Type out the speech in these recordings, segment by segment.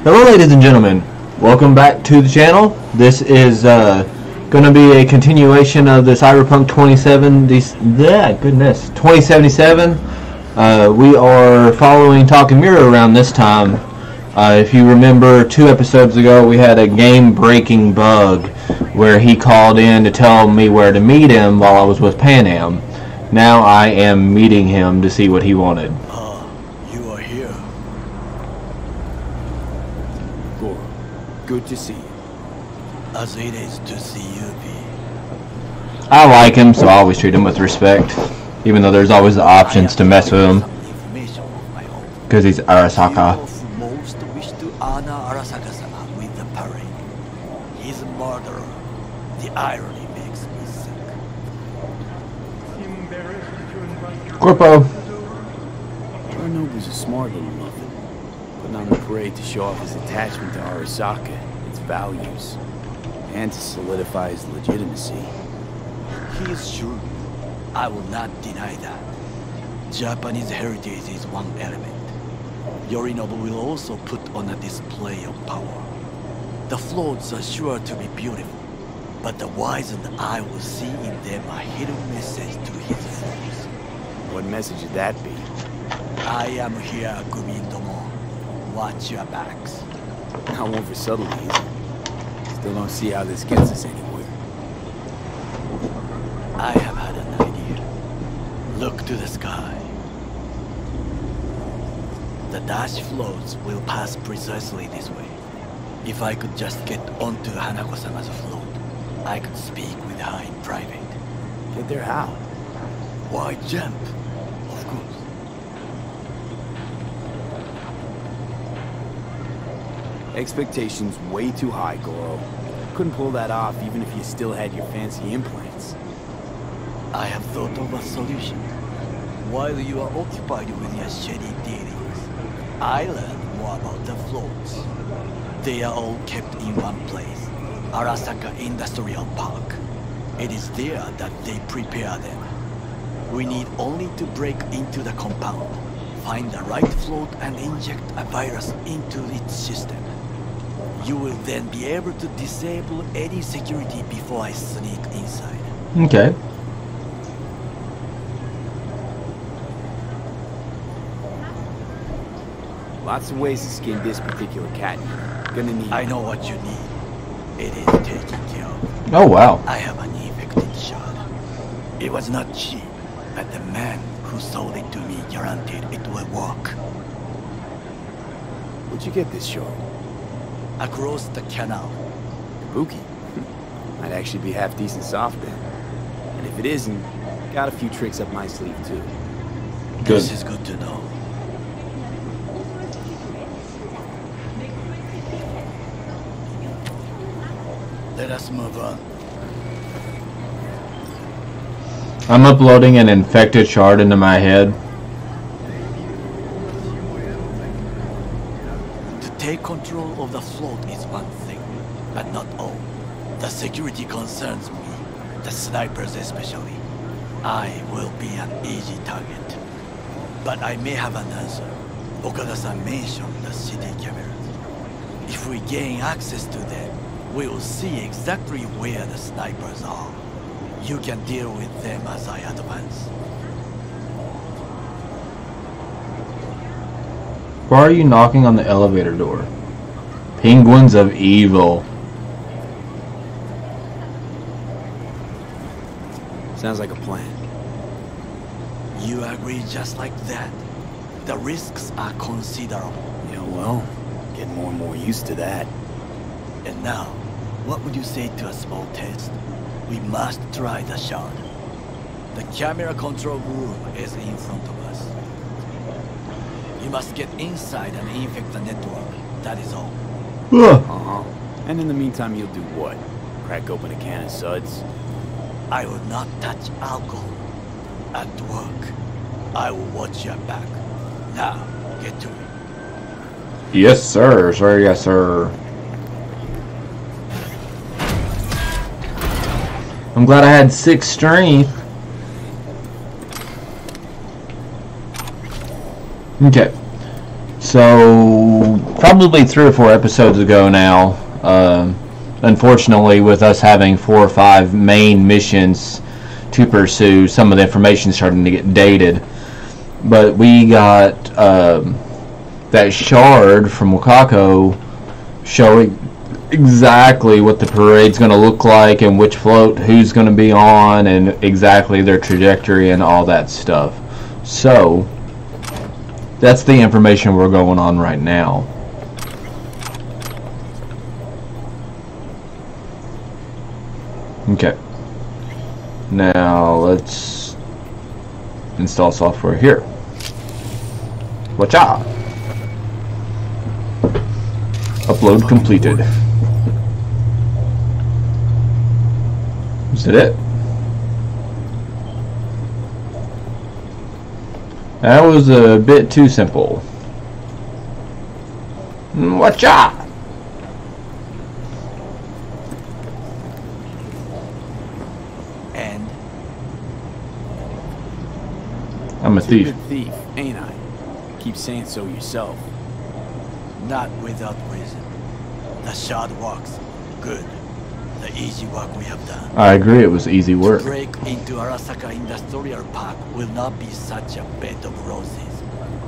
Hello ladies and gentlemen, welcome back to the channel. This is going to be a continuation of the Cyberpunk 2077. We are following Takemura around this time. If you remember 2 episodes ago, we had a game-breaking bug where he called in to tell me where to meet him while I was with Pan Am. Now I am meeting him to see what he wanted. You are here. Good to see you. As it is to see you, B. I like him, so I always treat him with respect, even though there's always the options to mess with him, because he's Arasaka. Most wish to honor Arasaka-sama with the parade. He's a murderer. The irony makes me sick. Corpo. Yorinobu's a smart little muffin, putting on the parade to show off his attachment to Arasaka, its values, and to solidify his legitimacy. He is true. I will not deny that. Japanese heritage is one element. Yorinobu will also put on a display of power. The floats are sure to be beautiful, but the wizened eye will see in them a hidden message to his foes. What message would that be? I am here, Gumindomo. Watch your backs. Not one for subtleties. Still don't see how this gets us anywhere. I have had an idea. Look to the sky. The dash floats will pass precisely this way. If I could just get onto Hanako-sama's float, I could speak with her in private. Get there how? Why jump? Of course. Expectations way too high, Goro. Couldn't pull that off even if you still had your fancy implants. I have thought of a solution. While you are occupied with your shady dealings, I learned more about the floats. They are all kept in one place, Arasaka Industrial Park. It is there that they prepare them. We need only to break into the compound, find the right float and inject a virus into its system. You will then be able to disable any security before I sneak inside. Okay. Lots of ways to skin this particular cat. Gonna need... I know what you need. It is taken care of. Oh wow. I have an infected shard. It was not cheap, but the man who sold it to me guaranteed it will work. Where'd you get this shard? Across the canal. Kabuki. Might actually be half decent soft then. And if it isn't, got a few tricks up my sleeve too. Good. This is good to know. Let us move on. I'm uploading an infected shard into my head. To take control of the float is one thing, but not all. The security concerns me, the snipers especially. I will be an easy target. But I may have an answer. Okada-san mentioned the city cameras. If we gain access to them, we will see exactly where the snipers are. You can deal with them as I advance. Why are you knocking on the elevator door? Penguins of evil. Sounds like a plan. You agree just like that? The risks are considerable. Yeah, well, getting more and more used to that. And now, what would you say to a small test? We must try the shard. The camera control room is in front of us. You must get inside and infect the network. That is all. Uh-huh. And in the meantime, you'll do what? Crack open a can of suds? I will not touch alcohol. At work, I will watch your back. Now, get to it. Yes sir, sir, yes sir. I'm glad I had 6 strength. Okay. So, probably 3 or 4 episodes ago now, unfortunately, with us having 4 or 5 main missions to pursue, some of the information starting to get dated. But we got that shard from Wakako showing exactly what the parade's going to look like and which float who's going to be on and exactly their trajectory and all that stuff. So that's the information we're going on right now. Okay, now let's install software here. Watch out. Upload completed. Is that it? That was a bit too simple. Watch out! And I'm a thief. You're a good thief, ain't I? Keep saying so yourself. not without reason. The shard works. Good. The easy work we have done. I agree, it was easy work. To break into Arasaka Industrial Park will not be such a bed of roses.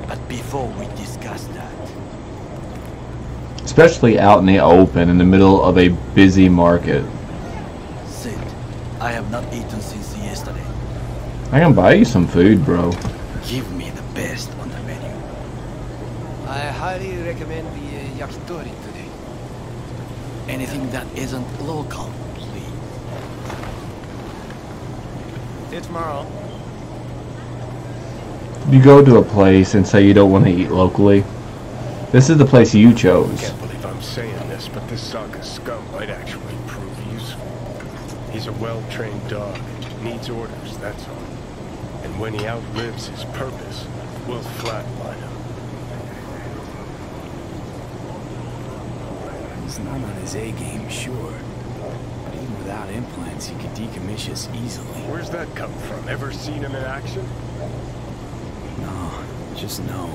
But before we discuss that, Especially out in the open, in the middle of a busy market. Sid, I have not eaten since yesterday. I can buy you some food, bro. Give me the best on the menu. I highly recommend the yakitori today. Anything that isn't local, please. See you tomorrow. You go to a place and say you don't want to eat locally. This is the place you I chose. can't believe I'm saying this, but this Saka scum might actually prove useful. He's a well-trained dog. Needs orders, that's all. And when he outlives his purpose, we'll flatline him. He's not on his A game, sure. But even without implants, he could decommission us easily. Where's that come from? Ever seen him in action? No, just no.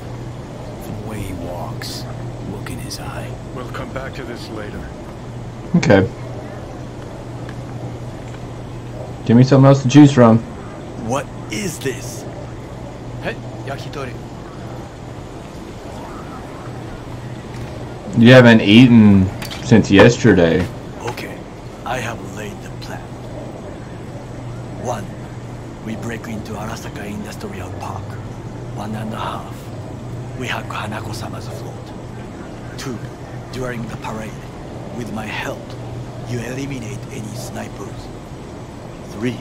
From the way he walks, look in his eye. We'll come back to this later. Okay. Give me something else to choose from. What is this? Hey, yakitori. You haven't eaten since yesterday. Okay, I have laid the plan. 1. We break into Arasaka Industrial Park. 1.5. We hack Hanako-sama's float. 2. During the parade, with my help, you eliminate any snipers. 3.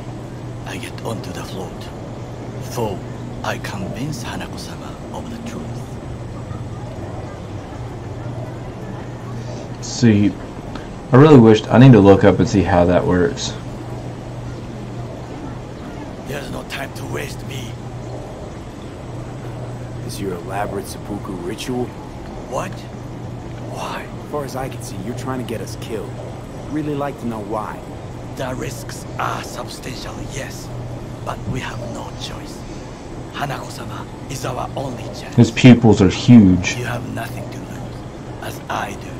I get onto the float. 4. I convince Hanako-sama of the truth. See, I really wished, I need to look up and see how that works. There's no time to waste, me. Is your elaborate seppuku ritual? What? Why? As far as I can see, you're trying to get us killed. Really like to know why. The risks are substantial, yes. But we have no choice. Hanako-sama is our only chance. His pupils are huge. You have nothing to lose, as I do.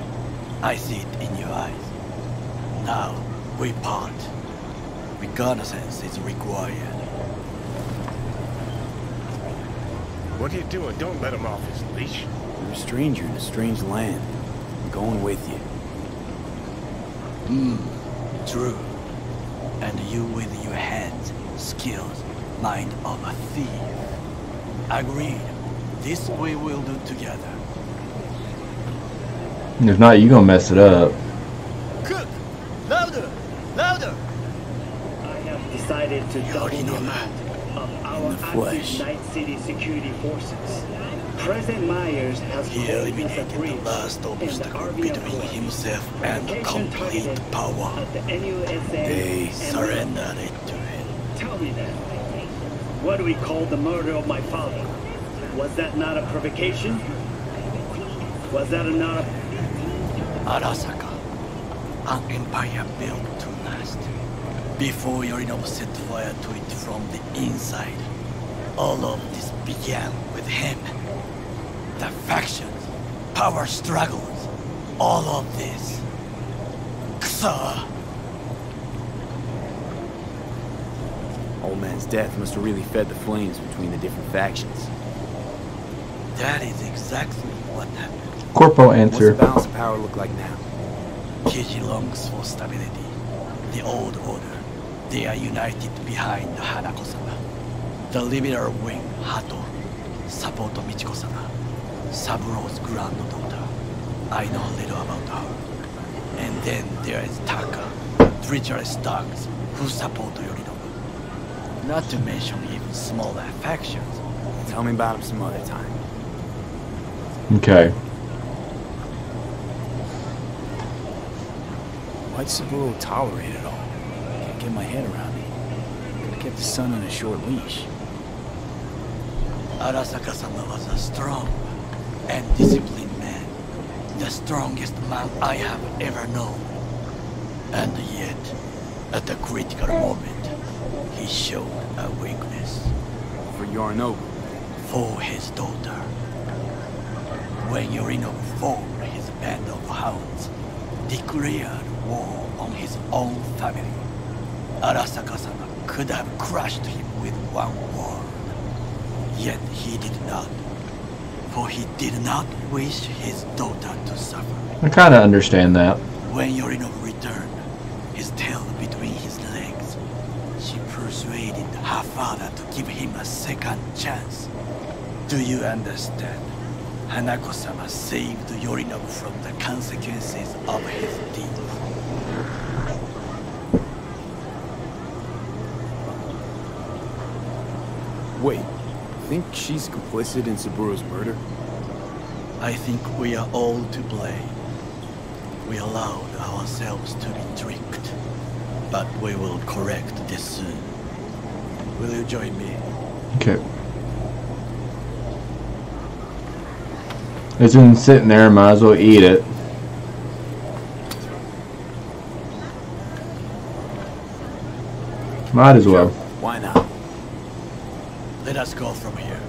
I see it in your eyes. Now, we part. Reconnaissance is required. What are you doing? Don't let him off his leash. You're a stranger in a strange land. I'm going with you. True. And you with your hands, skills, mind of a thief. Agreed. This we will do together. If not, you gonna mess it up. Cook! Louder! Louder! I have decided to double the amount of our flesh. active Night City security forces. President Myers has He called us a eliminated the breach last in the obstacle RVF between force. himself and Provocation complete targeted power. at the NUSA They and Surrendered it to him. Tell me then, what do we call the murder of my father? Was that not a provocation? Was that not a... Arasaka, an empire built to last. Before Yorinobu set fire to it from the inside, all of this began with him. The faction power struggles, all of this. Kusa. Old man's death must have really fed the flames between the different factions. That is exactly what happened. Corporal What's answer. the balance of power look like now? Keiji longs for stability. The old order. They are united behind Hanako-sama. The liberal wing, Hato, support Michiko-sama, Saburo's granddaughter. I know little about her. And then there is Taka, treacherous dogs who support Yorinobu. Not to mention even smaller factions. Tell me about him some other time. Okay. Why'd Saburo tolerate it all? Can't get my head around it. Could have kept his son on a short leash. Arasaka-sama was a strong and disciplined man. The strongest man I have ever known. And yet, at the critical moment, he showed a weakness. For Yorinobu. For his daughter. When Yorinobu formed his band of hounds, declared war on his own family, Arasaka-sama could have crushed him with one word. Yet he did not, for he did not wish his daughter to suffer. I kind of understand that. When Yorinobu returned, his tail between his legs, she persuaded her father to give him a second chance. Do you understand? Hanako-sama saved Yorinobu from the consequences of his deeds. Wait, think she's complicit in Saburo's murder? I think we are all to blame. We allowed ourselves to be tricked. But we will correct this soon. Will you join me? Okay. It's been sitting there, might as well eat it. Might as well. Why not? Let us go from here.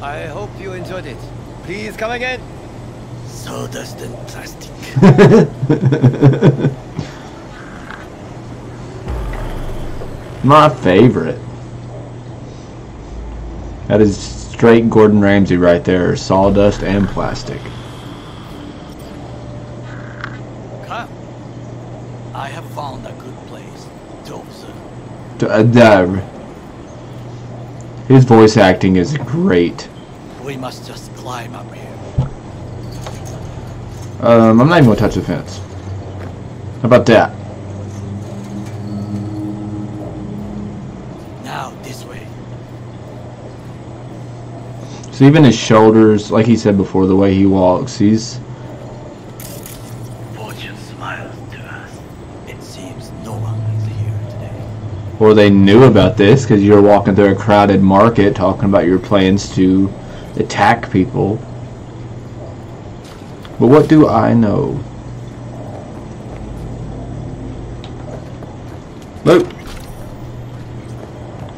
I hope you enjoyed it. Please come again. Sawdust and plastic. My favorite. That is straight Gordon Ramsay right there. Sawdust and plastic. Come. I have found a good place to observe. His voice acting is great. We must just climb up here. I'm not even gonna touch the fence. How about that? Now this way. So even his shoulders, like he said before, the way he walks, he's... Fortune smiles to us. It seems no one is here today. Or they knew about this because you're walking through a crowded market talking about your plans to attack people. But what do I know? Look.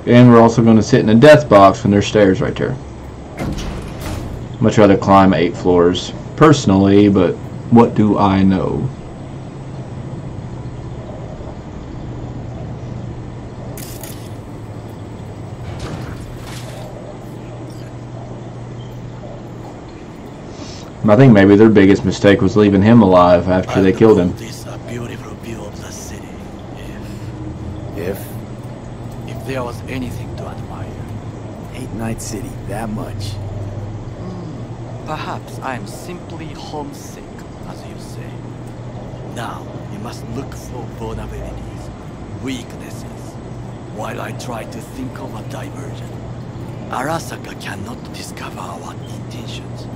And we're also going to sit in a death box when there's stairs right there. Much rather climb 8 floors personally, but what do I know? I think maybe their biggest mistake was leaving him alive after they killed him. This is a beautiful view of the city. If? If there was anything to admire. Hate Night City that much. Perhaps I am simply homesick, as you say. Now, you must look for vulnerabilities, weaknesses, while I try to think of a diversion. Arasaka cannot discover our intentions.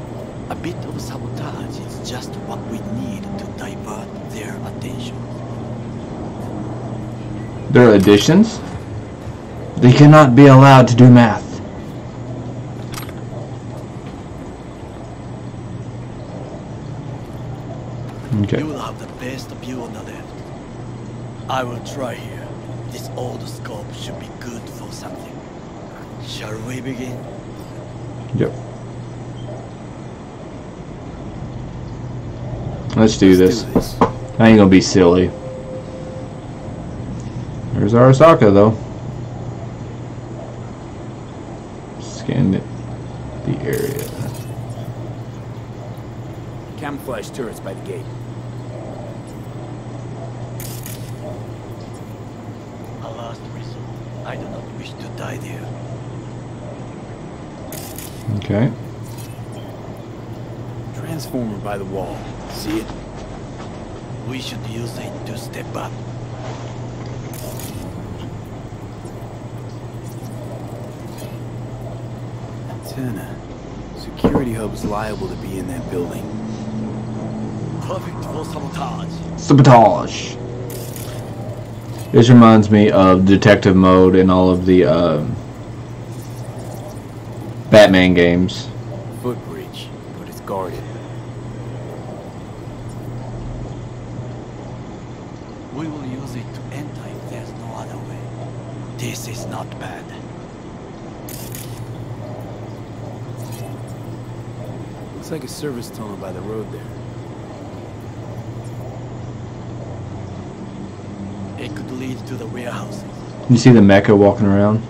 A bit of sabotage is just what we need to divert their attention. Their additions? They cannot be allowed to do math. Okay. You will have the best view on the left. I will try here. This old scope should be good for something. Shall we begin? Yep. Let's do this. I ain't gonna be silly. There's Arasaka though. Scan the area. Camouflage turrets by the gate. A last resort. I do not wish to die there. Okay. Transformer by the wall. See it? We should use it to step up. Antenna. Security hub's liable to be in that building. Perfect for sabotage. Sabotage. This reminds me of Detective Mode in all of the Batman games. Footbridge, but it's guarded. We will use it to enter if there's no other way. This is not bad. Looks like a service tunnel by the road there. It could lead to the warehouses. You see the mecha walking around?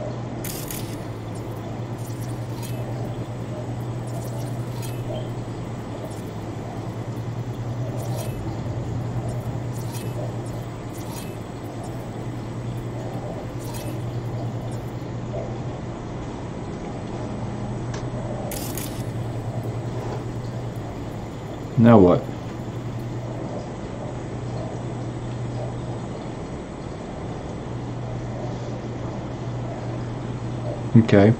Now what? Okay.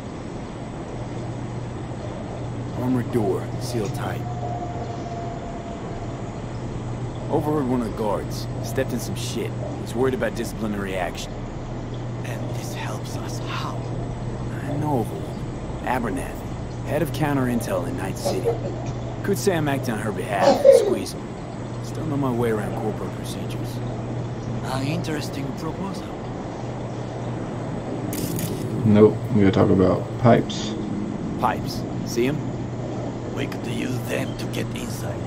Armored door, sealed tight. Overheard one of the guards. Stepped in some shit. He's worried about disciplinary action. And this helps us how? I know of a woman. Abernathy. Head of counter intel in Night City. Could say I'm acting on her behalf and squeeze him. Still know my way around corporate procedures. An interesting proposal. Nope, we gotta talk about pipes. Pipes. See him? We could use them to get inside.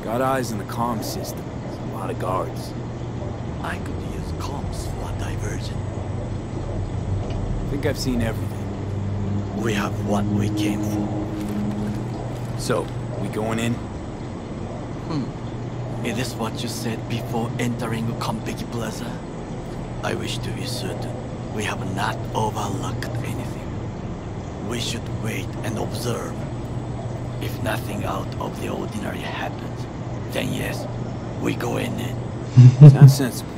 Got eyes on the comm system. There's a lot of guards. I could use comms for a diversion. Think I've seen everything. We have what we came for. So, we going in? Is this what you said before entering Konpeki Plaza? I wish to be certain we have not overlooked anything. We should wait and observe. If nothing out of the ordinary happens, then yes, we go in it. Sounds sensible.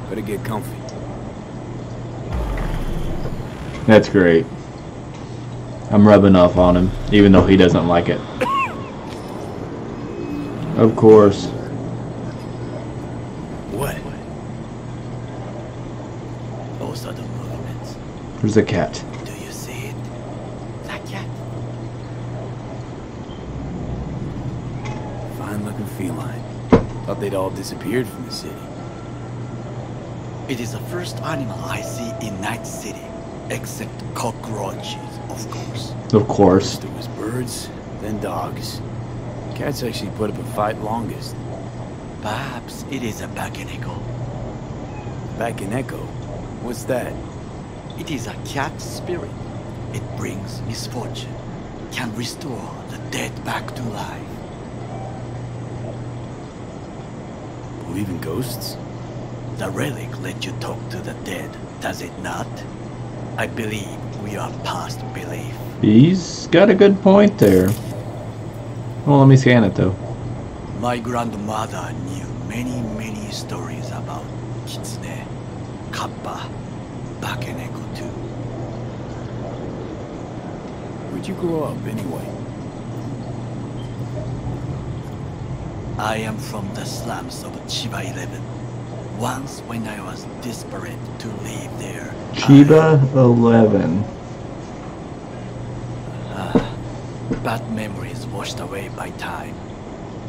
Better get comfy. That's great. I'm rubbing off on him, even though he doesn't like it. Of course. What? Those are the movements. There's a cat. Do you see it? That cat? Fine looking feline. Thought they'd all disappeared from the city. It is the first animal I see in Night City, except cockroaches, of course. Of course. First it was birds, then dogs. Cats actually put up a fight longest. Perhaps it is a Bakeneko. Back in Echo. What's that? It is a cat spirit. It brings misfortune, can restore the dead back to life. Believe in ghosts? The relic let you talk to the dead, does it not? I believe we are past belief. He's got a good point there. Well, let me scan it though. My grandmother knew many stories about Kitsune, Kappa, Bakeneko too. Where'd you grow up, anyway? I am from the slums of Chiba 11. Once when I was desperate to live there. Chiba 11. Bad memories washed away by time.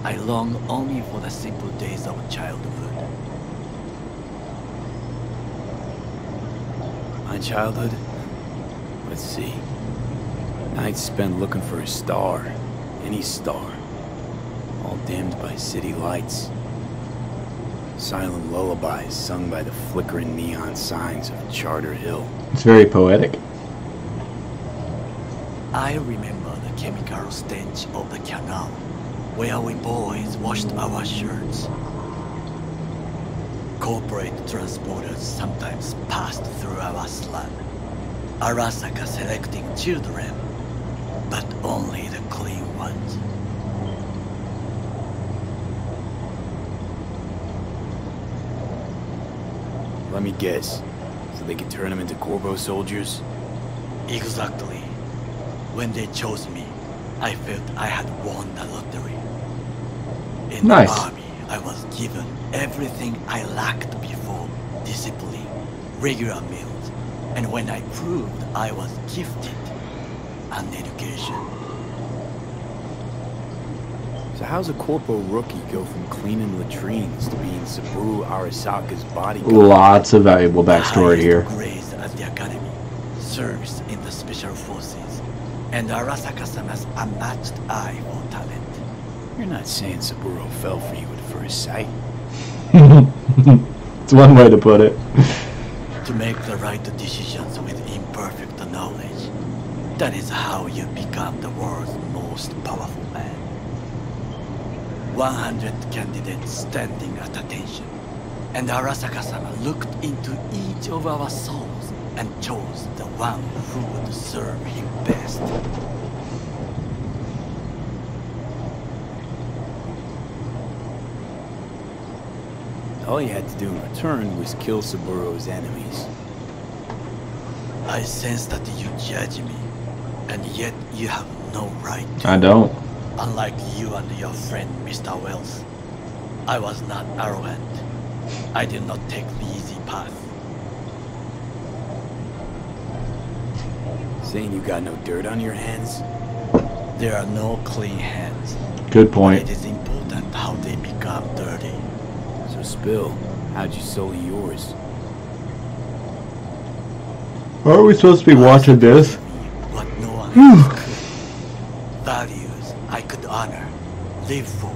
I long only for the simple days of childhood. My childhood? Let's see. Nights spent looking for a star. Any star. All all dimmed by city lights. Silent lullabies sung by the flickering neon signs of Charter Hill. It's very poetic. I remember the chemical stench of the canal, where we boys washed our shirts. Corporate transporters sometimes passed through our slum. Arasaka selecting children, but only the clean ones. Let me guess. So they could turn them into Corpo soldiers? Exactly. When they chose me, I felt I had won the lottery. In Nice. the army, I was given everything I lacked before: discipline, regular meals, and when I proved I was gifted, an education. So how's a Corpo rookie go from cleaning latrines to being Saburo Arasaka's bodyguard? Lots of valuable backstory here. Grades at the academy, service in the special forces, and Arasaka-sama's unmatched eye for talent. You're not saying Saburo fell for you at first sight. It's one way to put it. To make the right decisions with imperfect knowledge, that is how you become the world's most powerful man. 100 candidates standing at attention, and Arasaka-sama looked into each of our souls and chose the one who would serve him best. All you had to do in return was kill Saburo's enemies. I sense that you judge me, and yet you have no right to. I don't. Unlike you and your friend Mr. Wells, I was not arrogant. I did not take the easy path. Saying you got no dirt on your hands? There are no clean hands. Good But point. it is important how they become dirty. So spill, how'd you sully yours? Are we supposed to be watching this? What no one else could. Values I could honor, live for.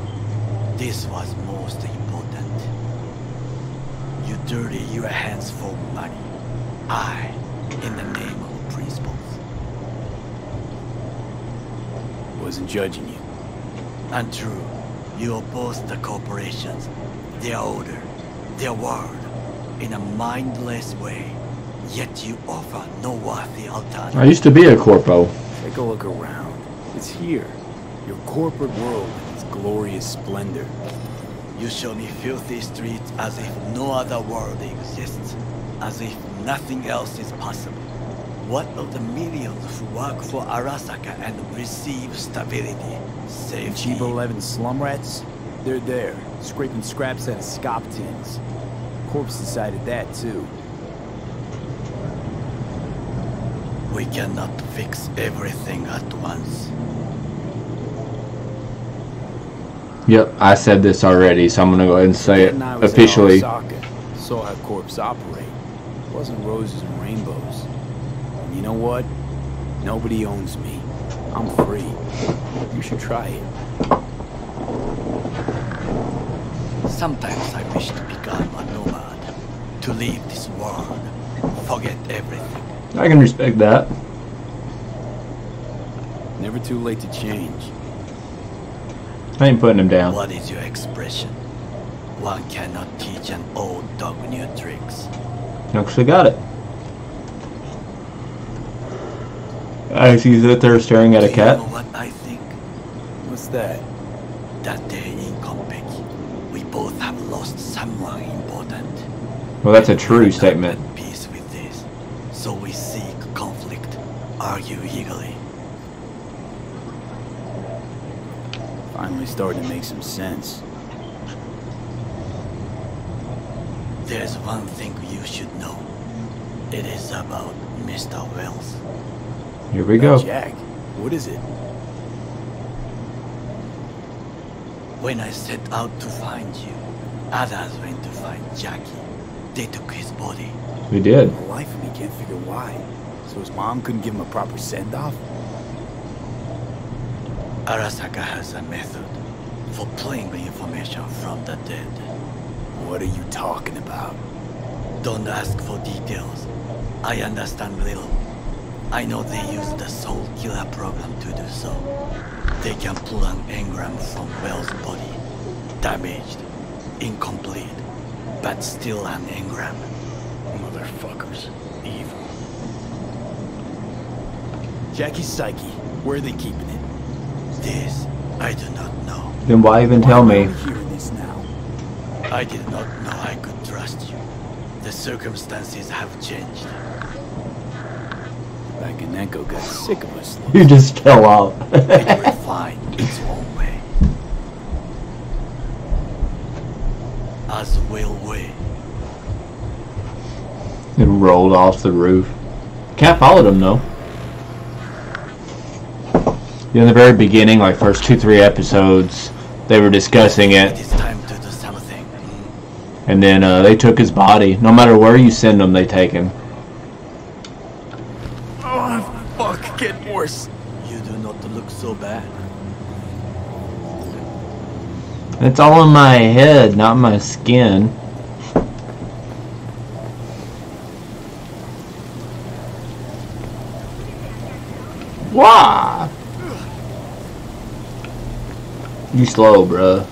This was most important. You dirty your hands for money. I, in the name of principles. Wasn't judging you. Untrue. You oppose the corporations, their order, their word, in a mindless way. Yet you offer no worthy alternative. I used to be a corpo. Take a look around. It's here. Your corporate world in its glorious splendor. You show me filthy streets as if no other world exists, as if nothing else is possible. What of the millions who work for Arasaka and receive stability, safety? Cheap 11 slum rats? They're there, scraping scraps out of scop tins. Corpse decided that too. We cannot fix everything at once. Yep, I said this already, so I'm gonna go ahead and say it Then I was at officially. Arasaka, saw how corps operate. It wasn't roses and rainbows. And you know what? Nobody owns me. I'm free. You should try it. Sometimes I wish to become a nomad, to leave this world, forget everything. I can respect that. Never too late to change. I ain't putting him down. What is your expression? One cannot teach an old dog new tricks. Actually got it. I see that they're staring at a cat. Do you know what I think? What's that? That day in Konpeki, we both have lost someone important. Well, that's a true We are not statement. at peace with this, so we seek conflict, argue eagerly. Finally starting to make some sense. There's one thing you should know. It is about Mr. Wells. Here we go. Jack, what is it? When I set out to find you, others went to find Jackie. They took his body. We did. The life of me can't figure why. So his mom couldn't give him a proper send-off? Arasaka has a method. for pulling the information from the dead. What are you talking about? Don't ask for details. I understand little. I know they use the Soul Killer program to do so. They can pull an engram from Well's body. Damaged, incomplete, but still an engram. Motherfuckers. Evil. Jackie's psyche. Where are they keeping it? This, I do not know. Then why even tell Why me? are we hearing this now? I did not know I could trust you. The circumstances have changed. Bakanenko got sick of us. You just fell off. It will find its own way. As will we. It rolled off the roof. Can't follow them though. In the very beginning, like first 2-3 episodes, they were discussing It it, is time to do something. and then they took his body. No matter where you send them, they take him. Oh, fuck, getting worse. You do not look so bad. It's all in my head, not my skin. Why? You slow, bruh.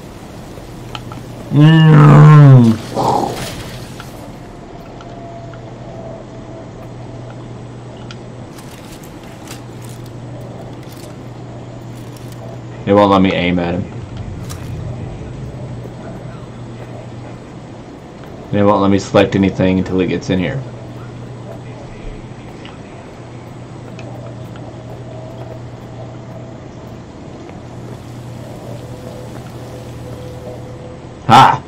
It won't let me aim at him. And it won't let me select anything until it gets in here. Ha!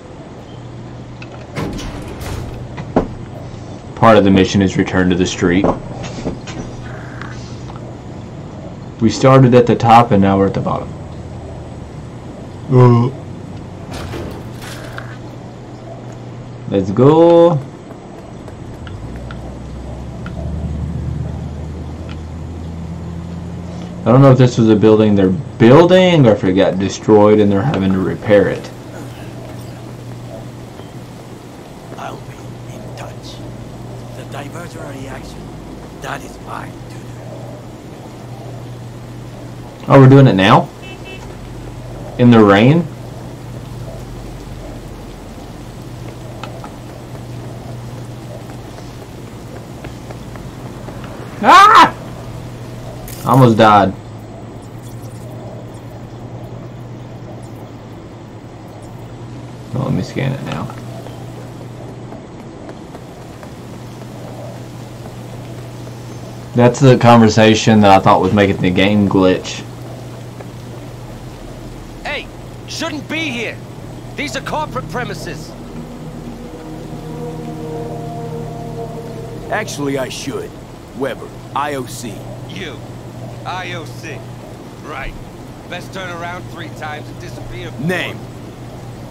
Part of the mission is return to the street. We started at the top and now we're at the bottom. Let's go. I don't know if this was a building they're building or if it got destroyed and they're having to repair it. I'll be in touch. The diversionary reaction, that is mine to do. Oh, we're doing it now? In the rain? Ah! Almost died. Well, let me scan it now. That's the conversation that I thought was making the game glitch. Hey, shouldn't be here. These are corporate premises. Actually, I should. Weber, IOC. You, IOC. Right. Best turn around 3 times and disappear. Name.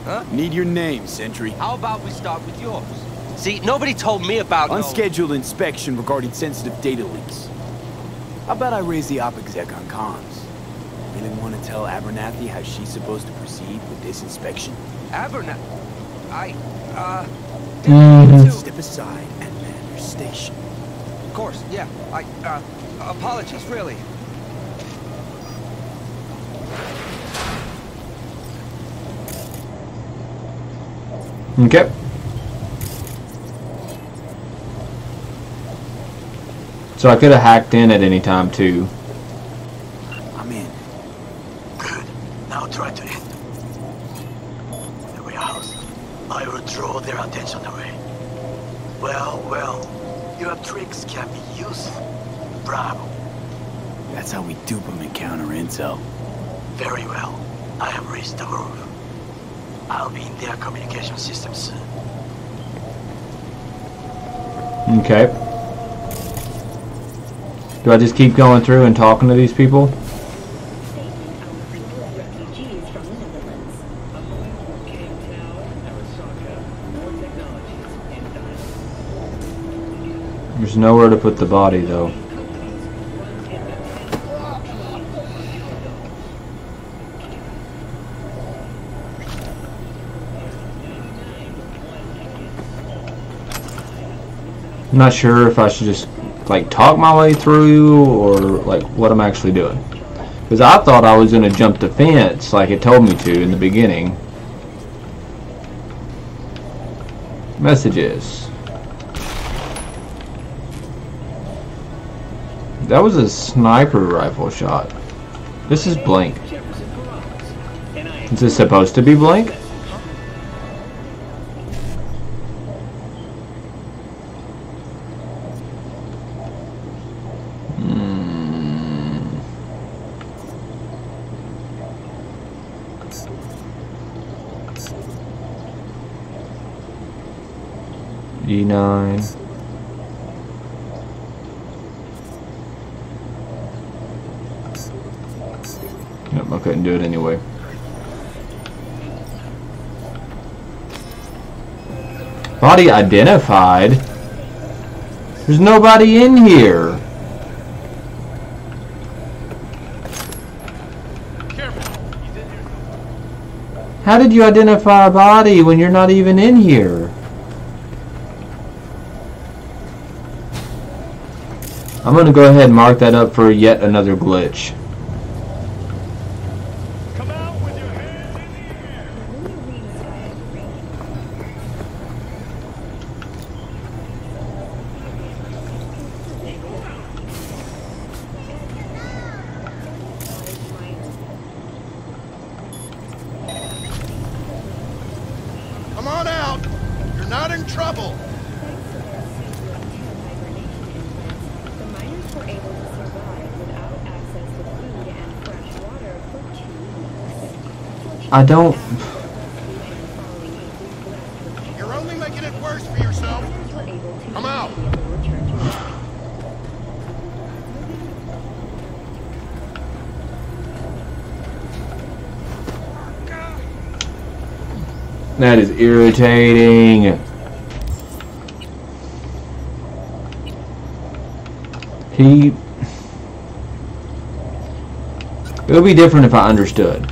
Huh? Need your name, Sentry. How about we start with yours? See, nobody told me about Unscheduled inspection regarding sensitive data leaks. How about I raise the op exec on comms? Really want to tell Abernathy how she's supposed to proceed with this inspection? Abernathy. Step aside and man your station. Of course, yeah. Apologies, really. Okay. So I could have hacked in at any time too. I'm in. Good. Now try to hit the warehouse. I will draw their attention away. Well, your tricks can be useful. Bravo. That's how we dupe them and counter intel. Very well. I have reached the roof. I'll be in their communication system soon. Okay. Do I just keep going through and talking to these people? Refugees from the Netherlands. Arasaka, more technologies in dialogue. There's nowhere to put the body though. I'm not sure if I should just like talk my way through or like what I'm actually doing. Because I thought I was going to jump the fence like it told me to in the beginning. Messages. That was a sniper rifle shot. This is blank. Is this supposed to be blank? E9. Nope, I couldn't do it anyway. Body identified? There's nobody in here. How did you identify a body when you're not even in here? I'm going to go ahead and mark that up for yet another glitch. Come out with your hands in the air. Come on out. You're not in trouble. I don't... You're only making it worse for yourself. Come out. That is irritating. It would be different if I understood.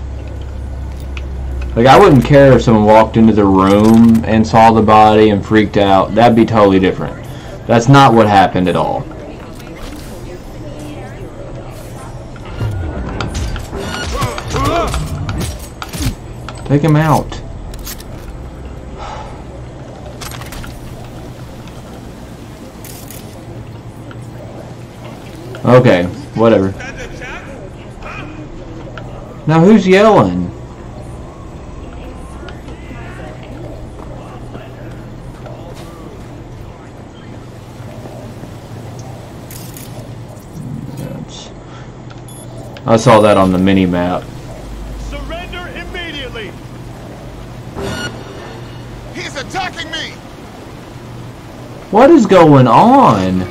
Like, I wouldn't care if someone walked into the room and saw the body and freaked out. That'd be totally different. That's not what happened at all. Take him out. Okay, whatever. Now who's yelling? I saw that on the mini map. Surrender immediately. He's attacking me. What is going on?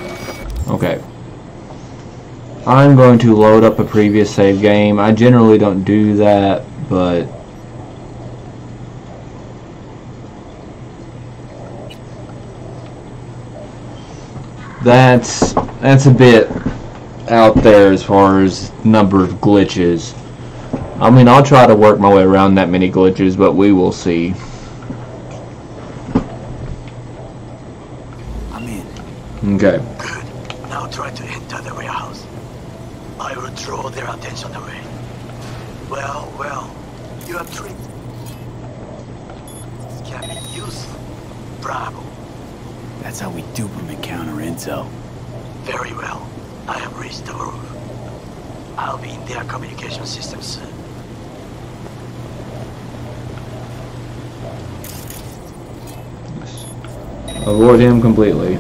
Okay. I'm going to load up a previous save game. I generally don't do that, but that's a bit out there as far as number of glitches. I mean, I'll try to work my way around that many glitches, but we will see. I'm in. Okay. Good. Now try to enter the warehouse. I will draw their attention away. Well, you have tricked. This can be useful. Bravo. That's how we dupe them and counter intel. Very well. I have reached the roof. I'll be in their communication system soon. Avoid him completely.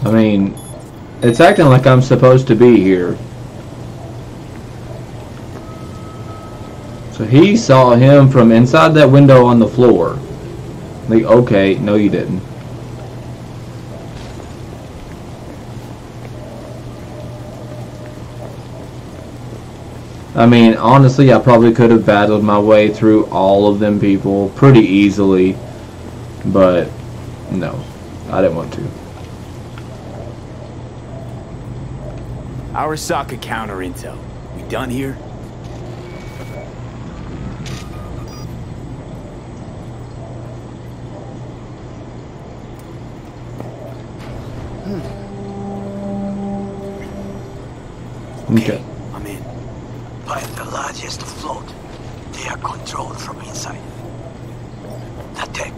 I mean, it's acting like I'm supposed to be here. So he saw him from inside that window on the floor. Like, okay, no you didn't. I mean, honestly, I probably could have battled my way through all of them people pretty easily. But No, I didn't want to. Arasaka counter intel. We done here? Okay. I'm in. Find the largest float. They are controlled from inside. The tech.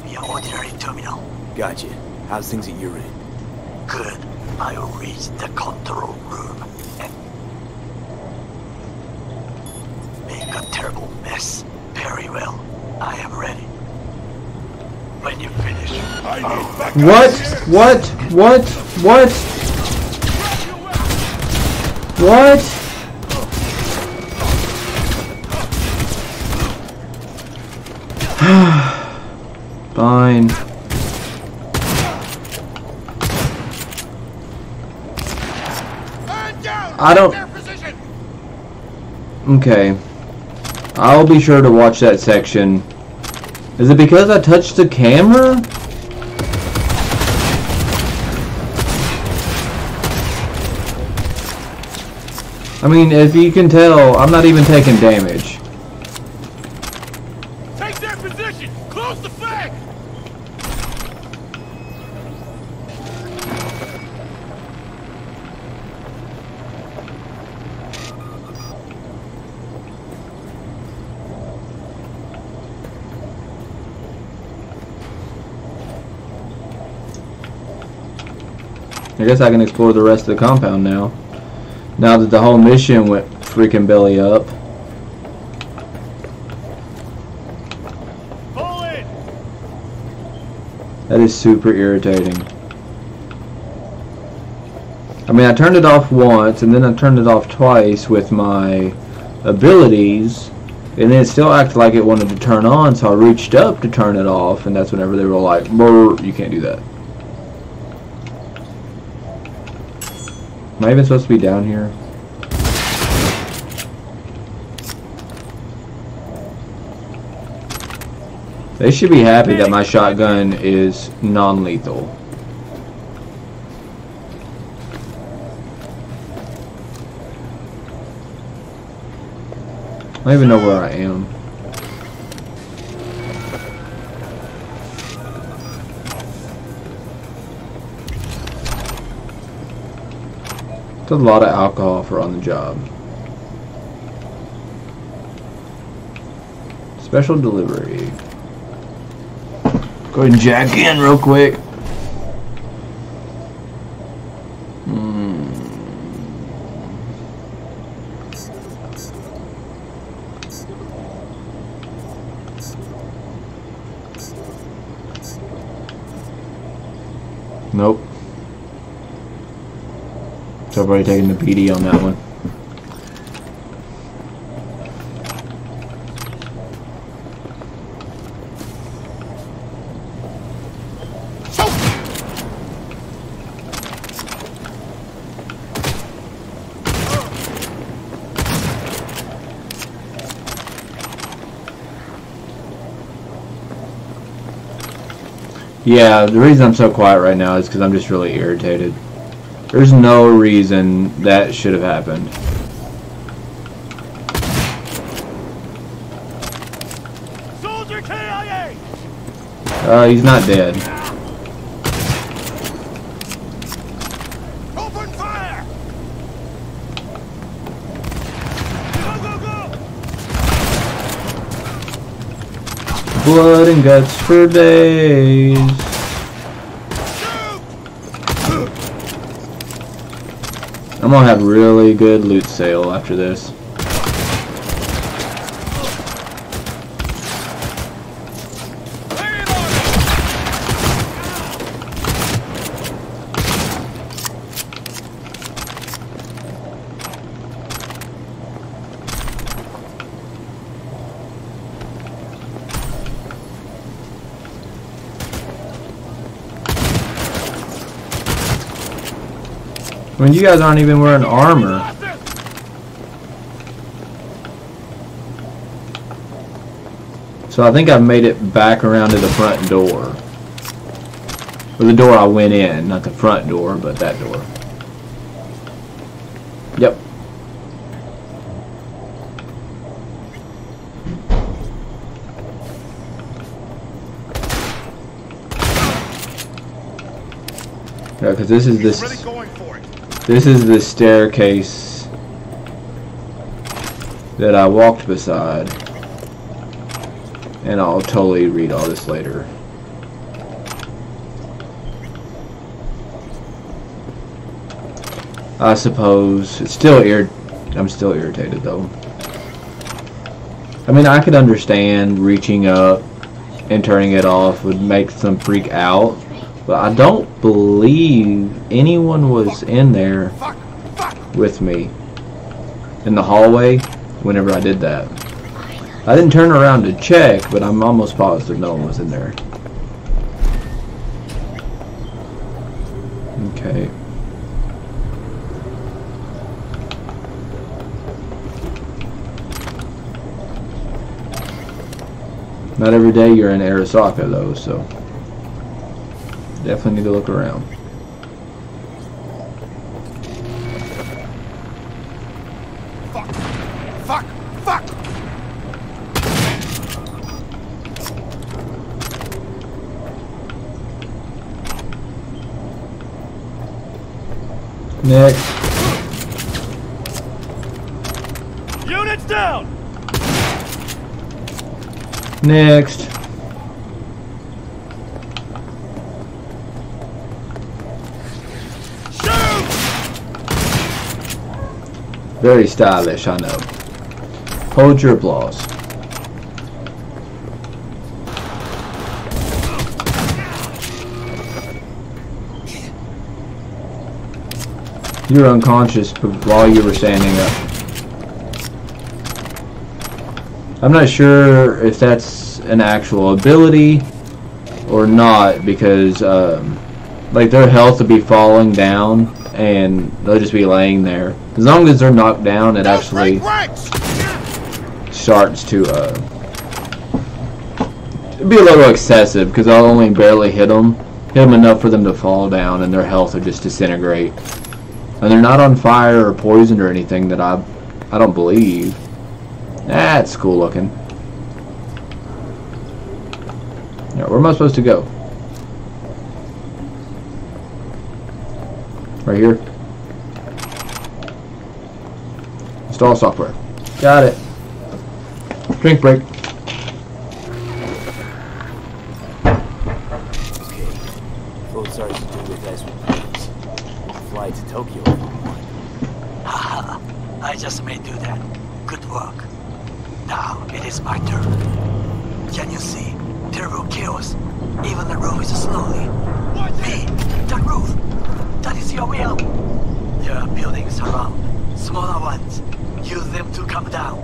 Via ordinary terminal. Gotcha. How's things at your end? Good. I will reach the control room and make a terrible mess. Very well. I am ready. When you finish, What? What? What? What? What? Fine. I don't... Okay. I'll be sure to watch that section. Is it because I touched the camera? I mean, as you can tell, I'm not even taking damage. Take their position! Close the flag! I guess I can explore the rest of the compound now. Now that the whole mission went freaking belly up. Pull in! That is super irritating. I mean, I turned it off once, and then I turned it off twice with my abilities, and then it still acted like it wanted to turn on, so I reached up to turn it off, and that's whenever they were like, "Brr, you can't do that." Am I even supposed to be down here? They should be happy that my shotgun is non-lethal. I don't even know where I am. It's a lot of alcohol for on the job. Special delivery. Go ahead and jack in real quick. Nope. Somebody taking the PD on that one. Yeah, the reason I'm so quiet right now is because I'm just really irritated. There's no reason that should have happened. Soldier KIA! He's not dead. Open fire! Go, go, go! Blood and guts for days. I'm gonna have really good loot sale after this. I mean, you guys aren't even wearing armor. So I think I've made it back around to the front door. Or the door I went in, not the front door, but that door. Yep. Yeah, because this is this. Really going for it. This is the staircase that I walked beside, and I'll totally read all this later. I suppose it's still I'm still irritated though. I mean, I could understand reaching up and turning it off would make them freak out, but I don't believe anyone was in there with me in the hallway whenever I did that. I didn't turn around to check, but I'm almost positive no one was in there. Okay. Not every day you're in Arasaka though, so definitely need to look around. Fuck! Fuck! Fuck! Next. Units down! Next. Shoot! Very stylish, I know. Hold your applause. You were unconscious while you were standing up. I'm not sure if that's an actual ability or not, because like their health will be falling down and they'll just be laying there. As long as they're knocked down, it actually starts to be a little excessive, because I'll only barely hit them enough for them to fall down and their health will just disintegrate. And they're not on fire or poisoned or anything that I don't believe. That's cool looking. Now, where am I supposed to go? Right here. Install software. Got it. Drink break. Okay. Both sergeants do with us with planes. Fly to Tokyo if you want. Haha, I just may do that. Good work. Now it is my turn. Can you see? Terrible chaos. Even the roof is slowly. Me, the roof. That is your will. There are buildings around. Smaller ones. Use them to come down.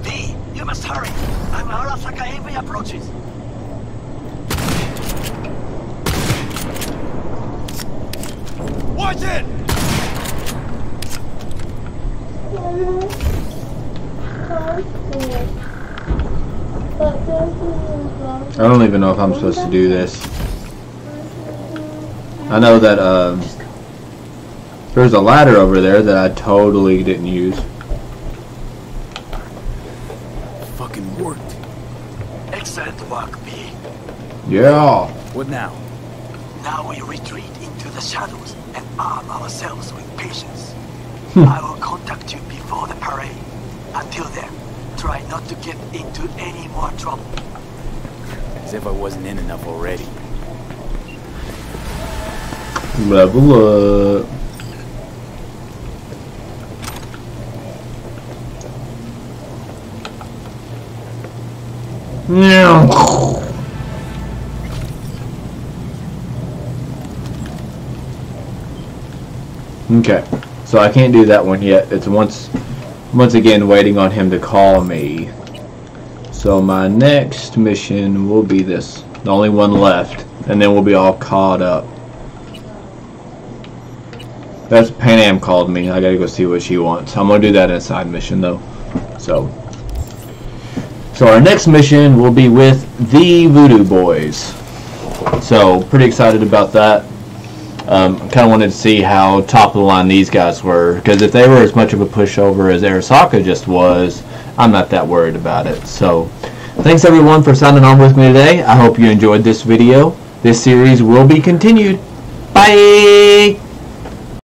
V, you must hurry. I'm Arasaka AV approaches. Watch it! I don't even know if I'm supposed to do this. I know that there's a ladder over there that I totally didn't use. Fucking worked. Excellent work, V. Yeah. What now? Now we retreat into the shadows and arm ourselves with patience. I will contact you before the parade. Until then, try not to get into any more trouble. As if I wasn't in enough already. Level up. Okay, so I can't do that one yet. It's once again waiting on him to call me. So my next mission will be this, the only one left, and then we'll be all caught up. That's Pan Am called me. I gotta go see what she wants. I'm gonna do that in a side mission though. So So our next mission will be with the Voodoo Boys. So pretty excited about that. Kind of wanted to see how top of the line these guys were, because if they were as much of a pushover as Arasaka just was, I'm not that worried about it. So thanks everyone for signing on with me today. I hope you enjoyed this video. This series will be continued. Bye!